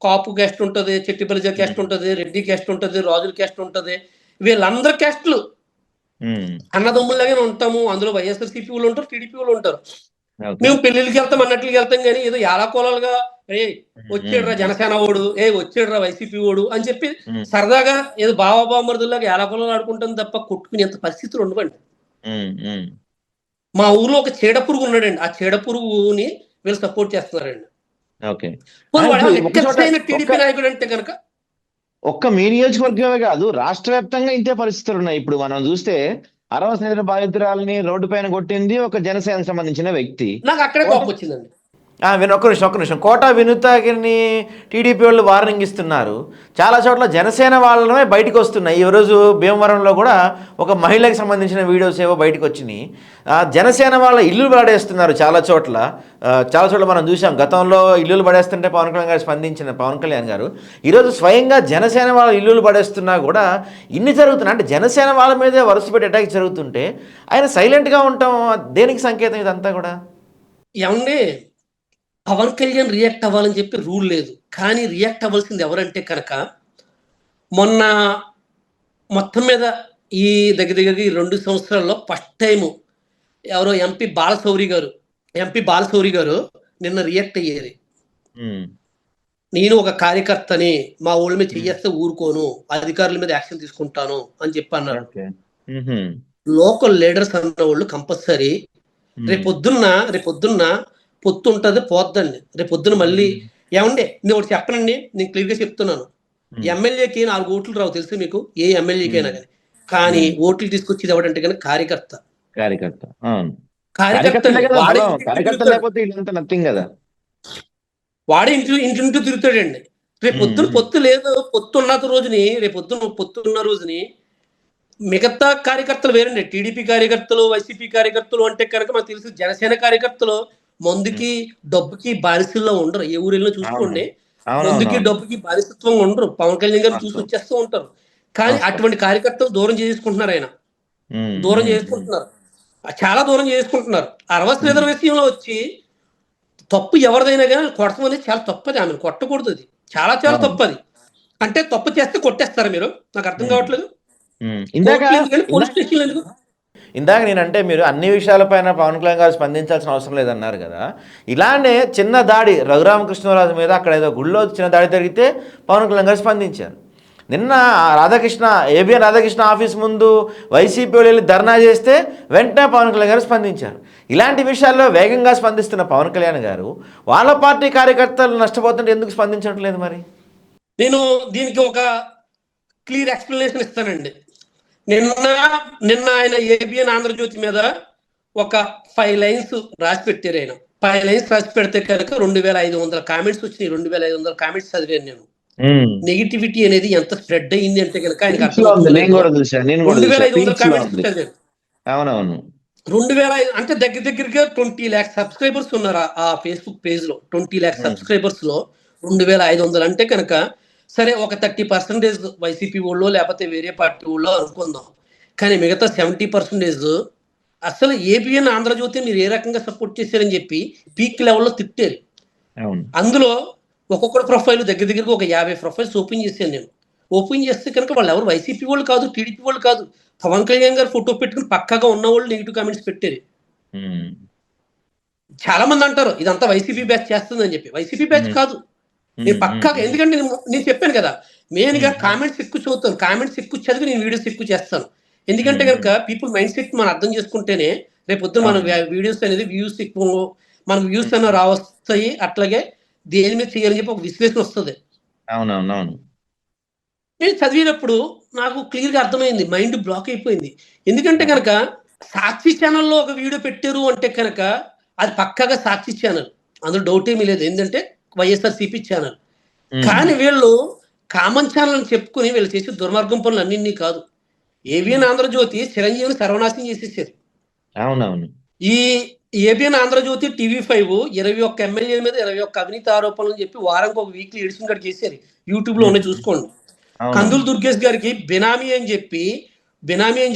Speaker 2: కాపు క్యాస్ట్ ఉంటది, చెట్టి బలిజ క్యాస్ట్ ఉంటది, రెడ్డి క్యాస్ట్ ఉంటది, రాజుల క్యాస్ట్ ఉంటది, వీళ్ళందరూ క్యాస్ట్లు అన్నదమ్ముల్లాగానే ఉంటాము. అందులో వైఎస్ఆర్సీపీ వాళ్ళు ఉంటారు, టీడీపీ వాళ్ళు ఉంటారు. మేము పెళ్లిళ్ళకి వెళ్తాం, అన్నట్లకి వెళ్తాం, కానీ ఏదో యాలకోలాలుగా వచ్చాడురా జనసేన ఓడు, వచ్చాడురా వైసీపీ ఓడు అని చెప్పి సరదాగా ఏదో బావబామరుదులాగా యాలకోలాలు ఆడుకుంటాం తప్ప కొట్టుకుని ఎంత పరిస్థితులు ఉండవండి. మా ఊర్లో ఒక చీడ పురుగు ఉన్నాడండి, ఆ చీడ పురుగుని వీళ్ళు సపోర్ట్ చేస్తున్నారండి. టీడీపీ నాయకుడు అంటే కనుక
Speaker 3: ఒక్క మీ నియోజకవర్గమే కాదు, రాష్ట్ర వ్యాప్తంగా ఇంతే పరిస్థితులు ఉన్నాయి. ఇప్పుడు మనం చూస్తే అరవ బాధితురాలని రోడ్డు పైన కొట్టింది ఒక జనసేనకు సంబంధించిన వ్యక్తి.
Speaker 2: నాకు అక్కడే కోపం వచ్చిందండి.
Speaker 1: ఒక్క నిమిషం. కోటా వినుతాని టీడీపీ వాళ్ళు వార్నింగ్ ఇస్తున్నారు. చాలా చోట్ల జనసేన వాళ్ళమే బయటకు వస్తున్నాయి. ఈరోజు భీమవరంలో కూడా ఒక మహిళకి సంబంధించిన వీడియోస్ ఏవో బయటకు వచ్చినాయి. జనసేన వాళ్ళ ఇల్లులు పడేస్తున్నారు చాలా చోట్ల మనం చూసాం. గతంలో ఇల్లులు పడేస్తుంటే పవన్ కళ్యాణ్ గారు స్పందించిన పవన్ కళ్యాణ్ గారు ఈరోజు స్వయంగా జనసేన వాళ్ళ ఇల్లులు పడేస్తున్నా కూడా ఇన్ని జరుగుతున్నాయి. అంటే జనసేన వాళ్ళ మీదే వరుసపెట్టి అటాక్ జరుగుతుంటే ఆయన సైలెంట్గా ఉంటాం, దేనికి సంకేతం ఇదంతా కూడా?
Speaker 2: ఏమండి, పవన్ కళ్యాణ్ రియాక్ట్ అవ్వాలని చెప్పి రూల్ లేదు, కానీ రియాక్ట్ అవ్వాల్సింది ఎవరంటే కనుక మొన్న మొత్తం మీద ఈ దగ్గర 2 సంవత్సరాల్లో ఫస్ట్ టైము ఎవరో ఎంపీ బాలశౌరి గారు నిన్న రియాక్ట్ అయ్యేది. నేను ఒక కార్యకర్తని, మా ఊళ్ళ మీద చెయ్యేస్తే ఊరుకోను, అధికారుల మీద యాక్షన్ తీసుకుంటాను అని చెప్పి అన్నారు. లోకల్ లీడర్స్ అన్న వాళ్ళు కంపల్సరీ రేపొద్దున్న పొత్తు ఉంటుంది పోద్దండి. రేపొద్దున మళ్ళీ ఏమండి నేను ఒకటి చెప్పనండి, నేను క్లియర్గా చెప్తున్నాను. ఎమ్మెల్యేకి 4 ఓట్లు రావు తెలుసు మీకు, ఏ ఎమ్మెల్యేకైనా కానీ ఓట్లు తీసుకొచ్చేది ఎవడంటే కానీ కార్యకర్త.
Speaker 3: అవును.
Speaker 2: కార్యకర్త
Speaker 3: కార్యకర్తలే కదా
Speaker 2: వాడే
Speaker 3: బలం.
Speaker 2: ఇంటింటి
Speaker 3: కార్యకర్త
Speaker 2: తిరుగుతాడు,
Speaker 3: లేకపోతే ఇదంతా నథింగ్ కదా.
Speaker 2: వాడే ఇంటింటూ తిరుగుతాడండి. రేపొద్దున పొత్తు లేదు, పొత్తు ఉన్న రోజుని మిగతా కార్యకర్తలు వేరండి. టీడీపీ కార్యకర్తలు, వైసీపీ కార్యకర్తలు అంటే కనుక మనకు తెలుసు, జనసేన కార్యకర్తలు మందుకి డబ్బుకి బానిసల్లో ఉండరు. ఏ ఊరిలో చూసుకోండి, మందుకి డబ్బుకి బానిసత్వం ఉండరు. పవన్ కళ్యాణ్ గారిని చూసి వచ్చేస్తూ ఉంటారు. కానీ అటువంటి కార్యకర్తలు దూరం చేసుకుంటున్నారు, ఆయన దూరం చేసుకుంటున్నారు, చాలా దూరం చేసుకుంటున్నారు. అరవస్ రిజర్వేషన్లో వచ్చి తప్పు ఎవరిదైనా కానీ కొట్టడం అనేది చాలా తప్పది. ఆమెను కొట్టకూడదు, అది చాలా చాలా తప్పది. అంటే తప్పు చేస్తే కొట్టేస్తారా మీరు? నాకు అర్థం కావట్లేదు. పోలీస్ స్టేషన్ ఎందుకు?
Speaker 1: ఇందాక నేనంటే మీరు అన్ని విషయాలపైన పవన్ కళ్యాణ్ గారు స్పందించాల్సిన అవసరం లేదన్నారు కదా. ఇలానే చిన్న దాడి రఘురామకృష్ణరాజు మీద అక్కడ ఏదో గుళ్ళో చిన్న దాడి జరిగితే పవన్ కళ్యాణ్ గారు స్పందించారు. నిన్న ఏబిఎన్ రాధాకృష్ణ ఆఫీస్ ముందు వైసీపీ వాళ్ళు వెళ్ళి ధర్నా చేస్తే వెంటనే పవన్ కళ్యాణ్ గారు స్పందించారు. ఇలాంటి విషయాల్లో వేగంగా స్పందిస్తున్న పవన్ కళ్యాణ్ గారు వాళ్ళ పార్టీ కార్యకర్తలు నష్టపోతుంటే ఎందుకు స్పందించట్లేదు మరి?
Speaker 2: నేను దీనికి ఒక క్లియర్ ఎక్స్ప్లెనేషన్ ఇస్తానండి. నిన్న ఆయన ఏబిఎన్ ఆంధ్రజ్యోతి మీద ఒక 5 లైన్స్ రాసి పెట్టారు. ఆయన 5 లైన్స్ రాసి పెడితే కనుక 2500 కామెంట్స్ వచ్చినాయి. 2500 కామెంట్స్ చదివాను నేను. నెగిటివిటీ అనేది ఎంత స్ప్రెడ్ అయ్యింది అంటే కనుక ఆయనకు అర్థం 2500 కామెంట్స్ చదివాను. 2000 అంటే దగ్గరగా 20 lakhs సబ్స్క్రైబర్స్ ఉన్నారు ఆ ఫేస్బుక్ పేజ్ లో. 20 lakhs సబ్స్క్రైబర్స్ లో 2500 అంటే కనుక సరే ఒక 30% వైసీపీ వాళ్ళు లేకపోతే వేరే పార్టీ వాళ్ళు అనుకుందాం. కానీ మిగతా 70% అసలు ఏబిఎన్ ఆంధ్రజ్యోతి మీరు ఏ రకంగా సపోర్ట్ చేశారని చెప్పి పీక్ లెవెల్లో తిట్టారు. అందులో ఒక్కొక్కటి ప్రొఫైల్ దగ్గరగా ఒక 50 ప్రొఫైల్స్ ఓపెన్ చేశాను నేను. ఓపెన్ చేస్తే కనుక వాళ్ళు ఎవరు వైసీపీ వాళ్ళు కాదు, టీడీపీ వాళ్ళు కాదు, పవన్ కళ్యాణ్ గారు ఫోటో పెట్టుకుని పక్కగా ఉన్న వాళ్ళు నెగిటివ్ కామెంట్స్ పెట్టారు. చాలా మంది అంటారు ఇదంతా వైసీపీ బ్యాచ్ చేస్తుందని చెప్పి. వైసీపీ బ్యాచ్ కాదు, నేను పక్కాగా, ఎందుకంటే నేను చెప్పాను కదా, మెయిన్ గా కామెంట్స్ ఎక్కువ చదువుతాను, కామెంట్స్ ఎక్కువ చదివి నేను వీడియోస్ ఎక్కువ చేస్తాను. ఎందుకంటే కనుక పీపుల్ మైండ్ సెట్ మనం అర్థం చేసుకుంటేనే రేపొద్దు మన వీడియోస్ అనేది వ్యూస్ ఎక్కువ, మనకు వ్యూస్ అన్న రావస్తాయి, అట్లాగే దేని మీద చేయాలని చెప్పి ఒక విశ్లేషణ వస్తుంది. నేను చదివినప్పుడు నాకు క్లియర్ గా అర్థమైంది, మైండ్ బ్లాక్ అయిపోయింది. ఎందుకంటే కనుక సాక్షి ఛానల్లో ఒక వీడియో పెట్టారు అంటే కనుక అది పక్కాగా సాక్షి ఛానల్, అందులో డౌట్ ఏమీ లేదు, ఏంటంటే వైఎస్ఆర్సీపీ ఛానల్. కానీ వీళ్ళు కామన్ ఛానల్ అని చెప్పుకుని వీళ్ళు చేసే దుర్మార్గం పనులు అన్నింటినీ కాదు. ఏబిఎన్ ఆంధ్రజ్యోతి చిరంజీవిని సర్వనాశనం చేసేసారు. ఈ ఏబిఎన్ ఆంధ్రజ్యోతి TV5 21 ఎమ్మెల్యేల మీద 21 అవినీతి ఆరోపణలు చెప్పి వారానికి ఒక వీక్లీ ఎడిషన్ కూడా చేశారు. యూట్యూబ్ లో ఉన్నాయి, చూసుకోండి. కందులు దుర్గేష్ గారికి బినామీ అని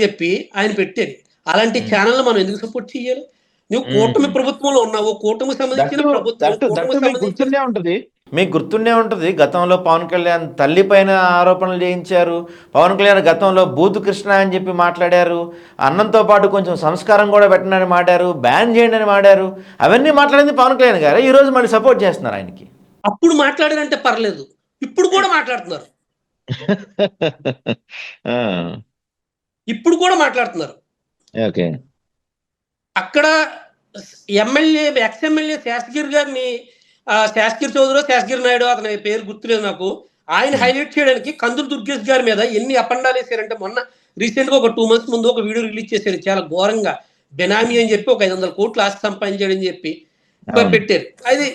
Speaker 2: చెప్పి ఆయన పెట్టారు. అలాంటి ఛానల్ మనం ఎందుకు సపోర్ట్ చేయాలి? నువ్వు కూటమి ప్రభుత్వంలో ఉన్నావు, కూటమి సంబంధించిన
Speaker 1: మీకు గుర్తుండే ఉంటుంది గతంలో పవన్ కళ్యాణ్ తల్లి పైన ఆరోపణలు చేయించారు. పవన్ కళ్యాణ్ గతంలో బూతు కృష్ణ అని చెప్పి మాట్లాడారు. అన్నంతో పాటు కొంచెం సంస్కారం కూడా పెట్టనని మాట్లాడారు, బ్యాన్ చేయండి అని మాట్లాడారు. అవన్నీ మాట్లాడింది పవన్ కళ్యాణ్ గారు. ఈ రోజు మళ్ళీ సపోర్ట్ చేస్తున్నారు ఆయనకి.
Speaker 2: అప్పుడు మాట్లాడారంటే పర్లేదు, ఇప్పుడు కూడా మాట్లాడుతున్నారు. అక్కడ ఎక్స్ ఎమ్మెల్యే శాసగిరి చౌదరి, శాసగిరి నాయుడు, అతని పేరు గుర్తులేదు నాకు, ఆయన హైలైట్ చేయడానికి కందులు దుర్గేష్ గారి మీద ఎన్ని అపండాలు వేసారంటే మొన్న రీసెంట్ గా ఒక 2 months ముందు ఒక వీడియో రిలీజ్ చేశారు. చాలా ఘోరంగా బెనామీ అని చెప్పి ఒక 500 కోట్లు ఆస్తి సంపాదించాడని చెప్పి పెట్టారు. అది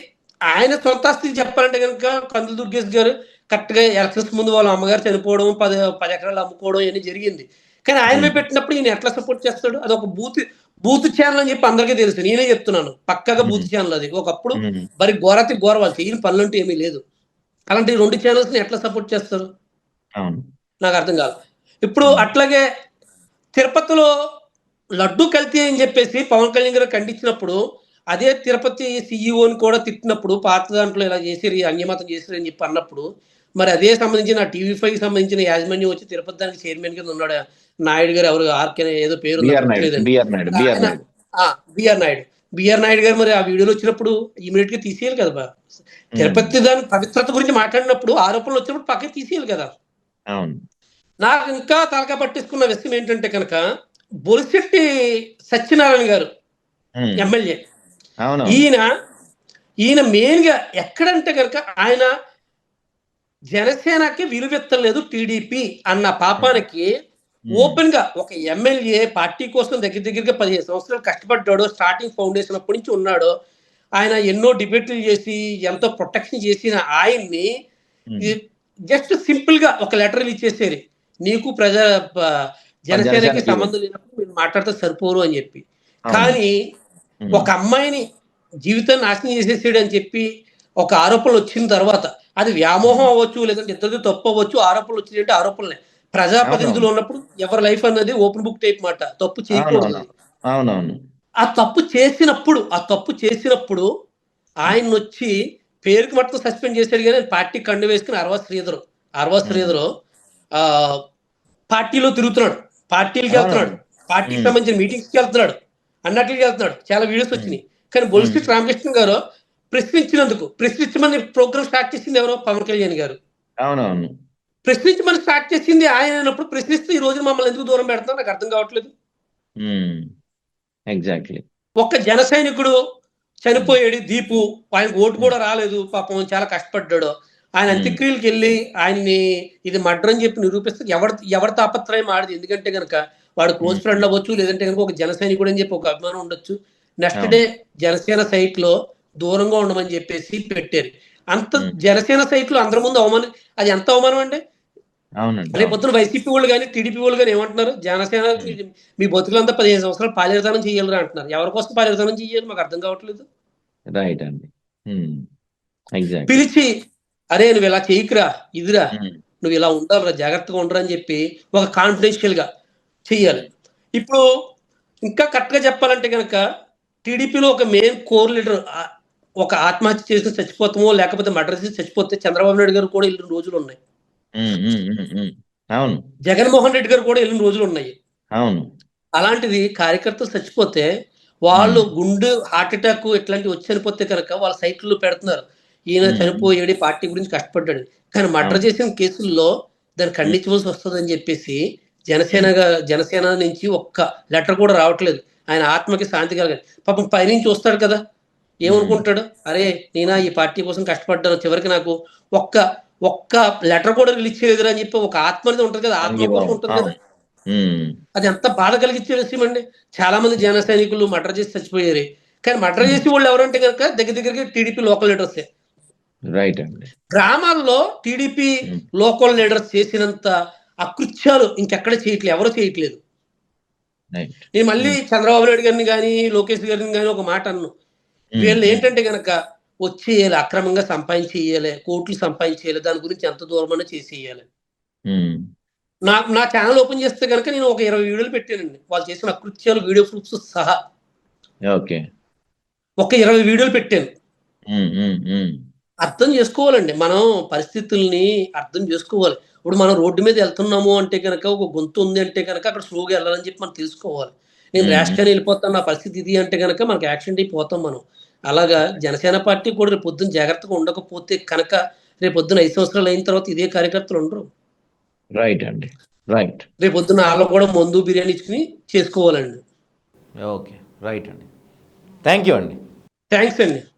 Speaker 2: ఆయన సొంత ఆస్తి చెప్పాలంటే కనుక కందులు దుర్గేష్ గారు కరెక్ట్ గా ఎలక్షన్స్ ముందు వాళ్ళ అమ్మగారు చనిపోవడం, 10 ఎకరాలు అమ్ముకోవడం ఇవన్నీ జరిగింది. కానీ ఆయన పెట్టినప్పుడు ఈయన ఎట్లా సపోర్ట్ చేస్తాడు? అది ఒక బూత్ ఛానల్ అని చెప్పి అందరికీ తెలుసు, నేనే చెప్తున్నాను, పక్కగా బూత్ ఛానల్ అది. ఒకప్పుడు మరి ఘోర వాళ్ళు చేయని పనులంటూ ఏమీ లేదు. అలాంటి 2 ఛానల్స్ ని ఎట్లా సపోర్ట్ చేస్తారు? నాకు అర్థం కాదు. ఇప్పుడు అట్లాగే తిరుపతిలో లడ్డు కల్తీ అని చెప్పేసి పవన్ కళ్యాణ్ గారు ఖండించినప్పుడు, అదే తిరుపతి సిఇఓని కూడా తిట్టినప్పుడు, పాత దాంట్లో ఇలా చేసిరు, అన్యమతం చేసిరు అని చెప్పి అన్నప్పుడు, మరి అదే సంబంధించిన TV5 సంబంధించిన యాజమాన్యం వచ్చి తిరుపతి దానికి చైర్మన్ కింద ఉన్నాడు నాయుడు గారు, ఎవరు ఆర్కే ఏదో పేరు బిఆర్ నాయుడు గారు. మరి ఆ వీడియోలు వచ్చినప్పుడు ఇమీడియట్ గా తీసేయాలి కదా. తిరుపతి దాని పవిత్రత గురించి మాట్లాడినప్పుడు ఆరోపణలు వచ్చినప్పుడు పక్కకి తీసేయాలి కదా. నాకు ఇంకా తలకా పట్టించుకున్న విషయం ఏంటంటే కనుక బొలిశెట్టి సత్యనారాయణ గారు ఎమ్మెల్యే.
Speaker 3: అవును.
Speaker 2: ఈయన మెయిన్ గా ఎక్కడంటే కనుక ఆయన జనసేనకి విలువెత్తలేదు టీడీపీ అన్న పాపానికి ఓపెన్ గా ఒక ఎమ్మెల్యే పార్టీ కోసం దగ్గరగా 15 సంవత్సరాలు కష్టపడ్డాడు. స్టార్టింగ్ ఫౌండేషన్ అప్పటి నుంచి ఉన్నాడు. ఆయన ఎన్నో డిబేట్లు చేసి ఎంతో ప్రొటెక్షన్ చేసిన ఆయన్ని జస్ట్ సింపుల్ గా ఒక లెటర్ ఇచ్చేసేది, నీకు జనసేనకి సంబంధం లేనప్పుడు మీరు మాట్లాడితే సరిపోరు అని చెప్పి. కానీ ఒక అమ్మాయిని జీవితాన్ని నాశనం చేసేసాడు అని చెప్పి ఒక ఆరోపణలు వచ్చిన తర్వాత, అది వ్యామోహం అవ్వచ్చు, లేదంటే ఇద్దరిది తప్పు అవ్వచ్చు, ఆరోపణలు వచ్చినాయంటే ఆరోపణలే. ప్రజాప్రతినిధులు ఉన్నప్పుడు ఎవరి లైఫ్ అన్నది ఓపెన్ బుక్ టైప్ మాట, తప్పు చేయకూడదు. ఆ తప్పు చేసినప్పుడు ఆయన వచ్చి పేరుకి మట్టుకు సస్పెండ్ చేశాడు, కానీ పార్టీ కండు వేసుకుని అరవా శ్రీధరు పార్టీలో తిరుగుతున్నాడు, పార్టీలకి వెళ్తున్నాడు, పార్టీకి సంబంధించిన మీటింగ్స్కి వెళ్తున్నాడు, అన్నట్లకి వెళ్తున్నాడు. చాలా వీడియోస్ వచ్చినాయి. కానీ బొలిశెట్టి రామకృష్ణ గారు ప్రశ్నించమని ప్రోగ్రామ్ స్టార్ట్ చేసింది ఎవరో? పవన్ కళ్యాణ్ గారు.
Speaker 3: అవునవును.
Speaker 2: ప్రశ్నించమని స్టార్ట్ చేసింది ఆయన అయినప్పుడు ప్రశ్నిస్తూ ఈ రోజు మమ్మల్ని ఎందుకు దూరం పెడతాం నాకు అర్థం కావట్లేదు.
Speaker 3: ఎగ్జాక్ట్లీ.
Speaker 2: ఒక్క జన సైనికుడు చనిపోయాడు, దీపు, ఆయనకు ఓటు కూడా రాలేదు, పాపం చాలా కష్టపడ్డాడు. ఆయన అంత్యక్రియలకు వెళ్ళి ఆయన్ని ఇది మర్డర్ అని చెప్పి నిరూపిస్తే ఎవరి తాపత్రయం ఆడదు. ఎందుకంటే కనుక వాడు క్లోజ్ ఫ్రెండ్ అవ్వచ్చు, లేదంటే కనుక ఒక జన సైనికుడు అని చెప్పి ఒక అభిమానం ఉండొచ్చు. నెక్స్ట్ డే జనసేన సైట్ లో దూరంగా ఉండమని చెప్పేసి పెట్టారు. అంత జనసేన సైట్ లో అందరి ముందు అవమానం, అది ఎంత అవమానం అండి. రేపు పొద్దున వైసీపీ వాళ్ళు కానీ టీడీపీ వాళ్ళు కానీ ఏమంటున్నారు? జనసేన మీ బతుకులంతా 15 సంవత్సరాలు పాలేరుతనం చేయాలరా అంటున్నారు. ఎవరి కోసం పాలేరుతనం చేయాలి మాకు అర్థం కావట్లేదు.
Speaker 3: రైట్ అండి.
Speaker 2: పిలిచి అరే నువ్వు ఇలా చేయకురా, ఇదిరా, నువ్వు ఇలా ఉండాలిరా, జాగ్రత్తగా ఉండరా అని చెప్పి ఒక కాన్ఫిడెన్షియల్ గా చెయ్యాలి. ఇప్పుడు ఇంకా కరెక్ట్ గా చెప్పాలంటే కనుక టీడీపీలో ఒక మెయిన్ కోర్ లీడర్ ఒక ఆత్మహత్య చేసి చచ్చిపోతామో, లేకపోతే మర్డర్ చేసి చచ్చిపోతే చంద్రబాబు నాయుడు గారు కూడా వెళ్ళిన రోజులు ఉన్నాయి. జగన్మోహన్ రెడ్డి గారు కూడా వెళ్ళిన రోజులు ఉన్నాయి. అలాంటిది కార్యకర్తలు చచ్చిపోతే వాళ్ళు గుండె హార్ట్ అటాక్ ఇట్లాంటివి వచ్చి చనిపోతే కనుక వాళ్ళ సైట్లో పెడుతున్నారు, ఈయన చనిపోయాడు పార్టీ గురించి కష్టపడ్డాడు. కానీ మర్డర్ చేసిన కేసుల్లో దాన్ని ఖండించవలసి వస్తుంది అని చెప్పేసి జనసేన నుంచి ఒక్క లెటర్ కూడా రావట్లేదు. ఆయన ఆత్మకి శాంతి కలగాలి. పాపం పైనుంచి చూస్తాడు కదా, ఏమనుకుంటాడు, అరే నేనా ఈ పార్టీ కోసం కష్టపడ్డాను, చివరికి నాకు ఒక్క లెటర్ కూడా రిలీజ్ చేయలేదురా అని చెప్పి ఒక ఆత్మ అనేది ఉంటుంది కదా, ఆత్మ కోసం ఉంటుంది కదా. అది ఎంత బాధ కలిగించే విషయం అండి. చాలా మంది జన సైనికులు మర్డర్ చేసి చచ్చిపోయారు. కానీ మర్డర్ చేసి వాళ్ళు ఎవరంటే కనుక దగ్గరికి టీడీపీ లోకల్ లీడర్సే.
Speaker 3: రైట్ అండి.
Speaker 2: గ్రామాల్లో టీడీపీ లోకల్ లీడర్స్ చేసినంత అకృత్యాలు ఇంకెక్కడ చేయట్లేదు, ఎవరు చేయట్లేదు. నేను మళ్ళీ చంద్రబాబు నాయుడు గారిని కానీ లోకేష్ గారిని కానీ ఒక మాట అన్నాను, వీళ్ళు ఏంటంటే కనుక వచ్చేయాలి, అక్రమంగా సంపాదించేయాలి, కోట్లు సంపాదించేయాలి, దాని గురించి ఎంత దూరమైనా చేసేయాలి. నా ఛానల్ ఓపెన్ చేస్తే కనుక నేను ఒక 20 వీడియోలు పెట్టానండి, వాళ్ళు చేసిన అకృత్యాలు వీడియో ప్రూఫ్స్ సహా. ఒక 20 వీడియోలు పెట్టాను. అర్థం చేసుకోవాలండి, మనం పరిస్థితుల్ని అర్థం చేసుకోవాలి. ఇప్పుడు మనం రోడ్డు మీద వెళ్తున్నాము అంటే కనుక ఒక గొంతు ఉంది అంటే కనుక అక్కడ స్లోగా వెళ్ళాలని చెప్పి మనం తెలుసుకోవాలి. నేను ర్యాష్గా వెళ్ళిపోతాను, నా పరిస్థితి ఇది అంటే కనుక మనకి యాక్సిడెంట్ అయిపోతాం మనం. అలాగా జనసేన పార్టీ కూడా రేపు పొద్దున్న జాగ్రత్తగా ఉండకపోతే కనుక రేపు పొద్దున 5 సంవత్సరాలు అయిన తర్వాత ఇదే కార్యకర్తలు ఉండరు.
Speaker 3: రైట్ అండి. రైట్.
Speaker 2: రేపు పొద్దున్న వాళ్ళు కూడా మందు బిర్యానీ ఇచ్చుకుని చేసుకోవాలండి.
Speaker 1: ఓకే, రైట్ అండి. థ్యాంక్ యూ అండి.
Speaker 2: థ్యాంక్స్ అండి.